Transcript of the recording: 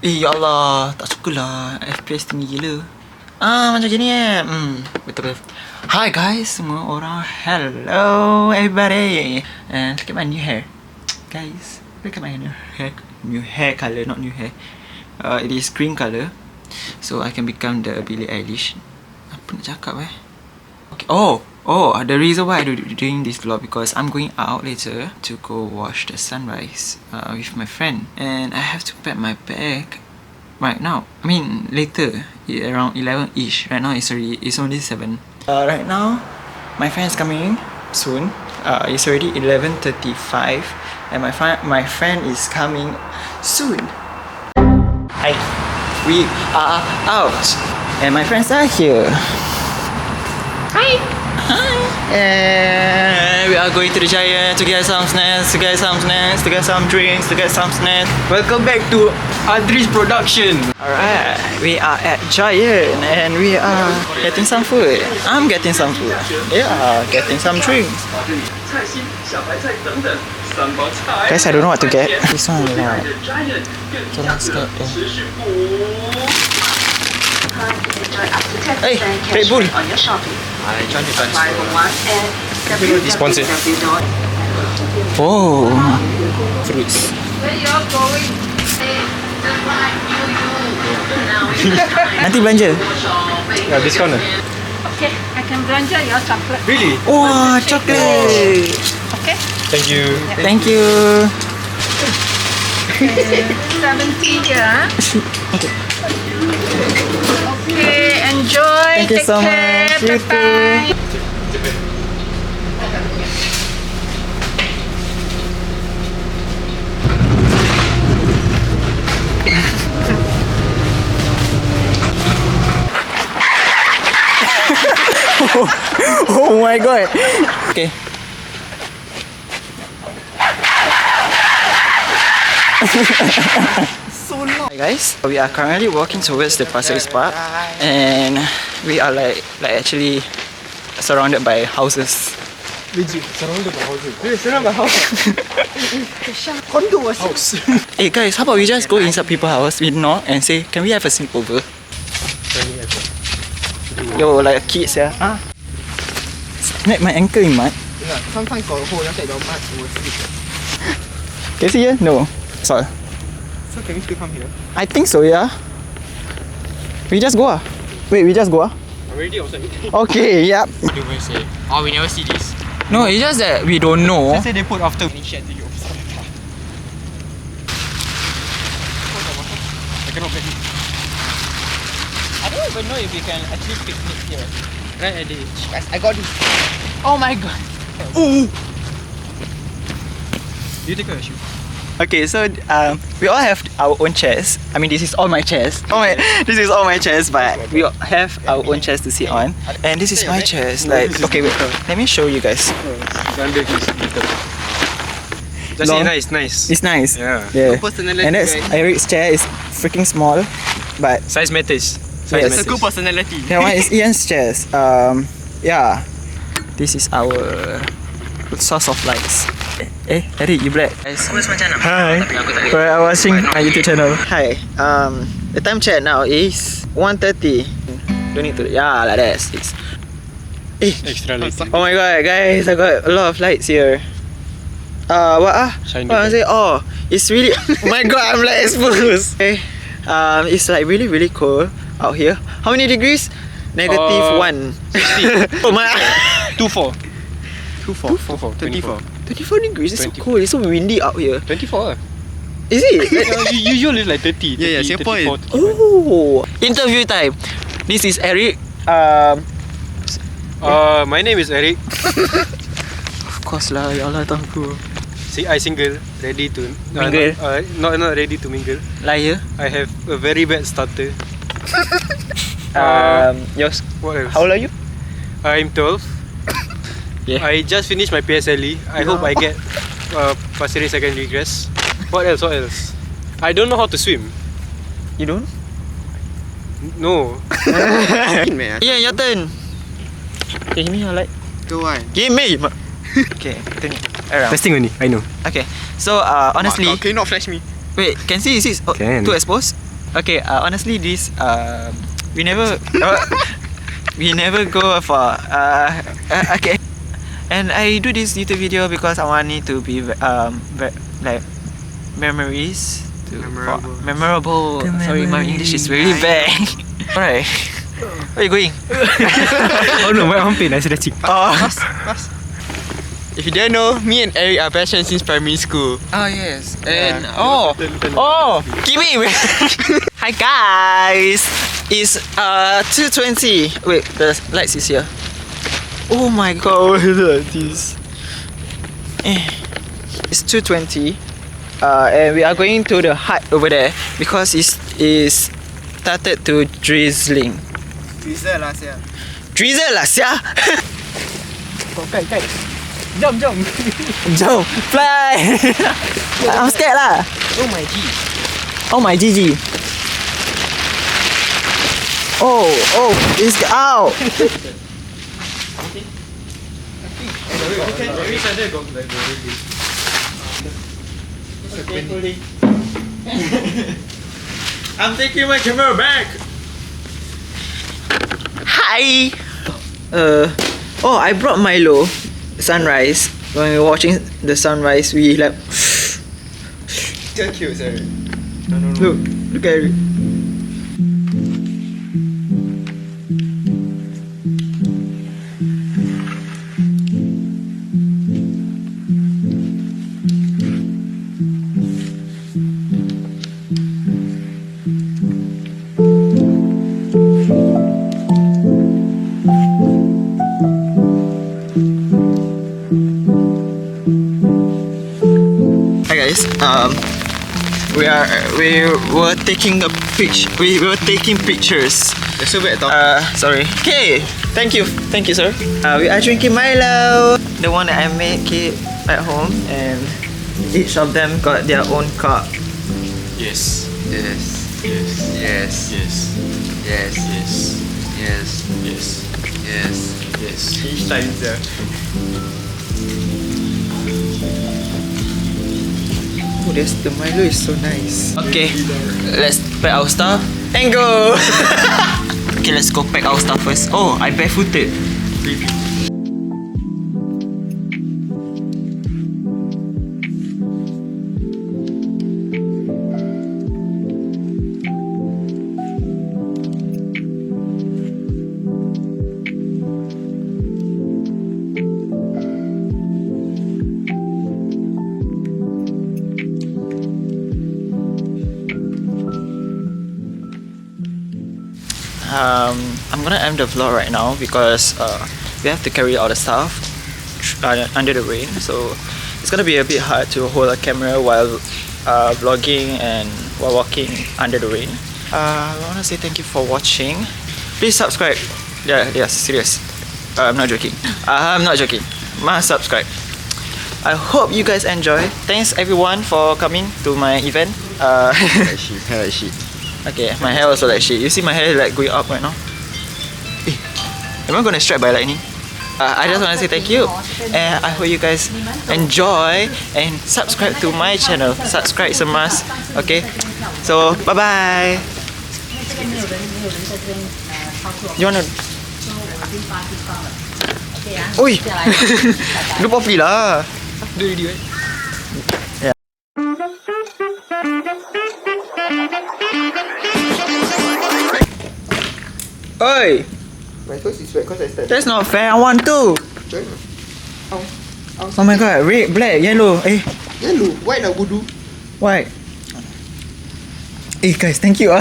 Ya Allah, tak sukalah FPS tinggi gila. Macam gini betul. Hi guys, semua orang. Hello everybody. And look at my new hair. Guys, look at my new hair. New hair colour, not new hair. It is green colour. So I can become the Billie Eilish. Apa nak cakap Okay. The reason why I'm doing this vlog because I'm going out later to go watch the sunrise with my friend, and I have to pack my bag right now. I mean later, around 11ish. Right now it's only 7. Right now, my friend is coming soon. It's already 11:35, and my friend is coming soon. Hi, we are out, and my friends are here. Hi. And we are going to the Giant to get some snacks, to get some drinks, to get some snacks. Welcome back to Adry's production. Alright, we are at Giant and we are getting some food. I'm getting some food. Yeah, getting some drinks. Guys, I don't know what to get. This one lah. Okay, let's get it. Hey, Red Bull. Sponsored. Oh, fruits. Nanti belanja. Yeah, discount lah. Okay, I can belanja your chocolate. Really? Wah, chocolate. Okay. Thank you. Thank you. 70 ya. Okay, enjoy. Thank you so much. You too. Oh my god. Okay. So long. Hi guys, we are currently walking towards the Pasir Ris Park, and we are like actually surrounded by houses. Legit, surrounded by houses. We're surrounded by houses. Condo was house. Hey guys, how about we just go inside people's house, we knock and say, can we have a sleepover? Yo, like kids, yeah. Snap my ankle in mud. Yeah, sometimes got a hole inside your mud. It will slip. Can you see here? No. Sorry. So can we still come here? I think so, yeah. We just go Wait, we just go Already outside. Okay, yep. What do we say? Oh, we never see this. No, it's just that we don't know. Just say they put after we share to you. I cannot bet it. I don't even know if we can actually picnic here. Right at the edge. I got this. Oh my god. Ooh. You take out your shoe. Okay, so we all have our own chairs. I mean, this is all my chairs. This is all my chairs, but we all have our own chairs to sit on. And this is my chairs. Like, okay, wait, let me show you guys. Just say nice. It's nice. Yeah. And that's Eric's chair is freaking small, but Size matters. yes. It's a good personality. That one is Ian's chairs. Yeah. This is our source of lights. Adry, you black. Hi. We're watching my YouTube channel. Hi. The time check now is 1:30. Don't need to. Yeah, like that. It's. Extra light. Oh my god, guys! I got a lot of lights here. What Shiny. What I say? Oh, it's really. My god, I'm like exposed. Okay. It's like really cold out here. How many degrees? -1. 60. Oh my. 24. 24 degrees. It's so cold. It's so windy out here. 24. Is it? Usually like 30. Yeah, Singapore. Oh. Interview time. This is Eric. My name is Eric. Of course lah. Ya Allah, tangku. See, I single, ready to Mingle? not ready to mingle. Liar. I have a very bad starter. Yours. What else? How old are you? I'm 12. Yeah. I just finished my PSLE. I hope I get Pasir Ris Secondary Class. What else? I don't know how to swim. You don't? No. Yeah, your turn. Okay, give me your light. Go on. Give me. Okay, turn it around. Testing only, I know. Okay, so honestly, Can you not flash me? wait, can see is this Can. too exposed? Okay, honestly, this we never we never go for okay. And I do this YouTube video because I want it to be like memories. Memorable. Sorry, my English is really bad. Alright, where are you going? Oh no, my arm pain, I stretching. Pass. If you didn't know, me and Eric are best friends since primary school. Oh yes, and Yeah. Kimi. Hi guys, it's 2:20. Wait, the lights is here. Oh my god, look at this. It's 2:20. And we are going to the hut over there because it's started to drizzling. Drizzle lah sia. Drizzle lah sia. Oh, kite. Jump. Jump, fly. I'm scared lah. Oh my G. Oh my GG. Oh, it's out. I'm taking my camera back. Hi. I brought Milo. Sunrise. When we were watching the sunrise, we like. So cute, sir. Look at it. Hi guys, we were taking pictures. You're so bad at talking. Sorry. Okay, thank you sir. We are drinking Milo, the one that I make it at home, and each of them got their own cup. Yes. Yes. Yes. Yes. Yes. Yes. Yes. Yes. Yes. Yes. Yes. Each time, sir. Oh, the Milo is so nice. Okay, let's pack our stuff and go. Okay, let's go pack our stuff first. Oh, I barefooted. I'm gonna end the vlog right now because we have to carry all the stuff under the rain, so it's gonna be a bit hard to hold a camera while vlogging and while walking under the rain. I wanna say thank you for watching. Please subscribe. Yeah, serious. I'm not joking. Must subscribe. I hope you guys enjoy. Thanks everyone for coming to my event. Hair like shit. Okay, my hair also like shit. You see my hair like going up right now? Am I gonna strike by lightning? I just want to say thank you, and I hope you guys enjoy and subscribe to my channel. Subscribe is a must. Okay, so bye bye. You wanna? Oi, lu popi lah. Do video. Oi, My toes is wet because I started. that's not fair. I want to. Oh my god, red, black, yellow. Yellow, white nak bodoh. White. Guys, thank you.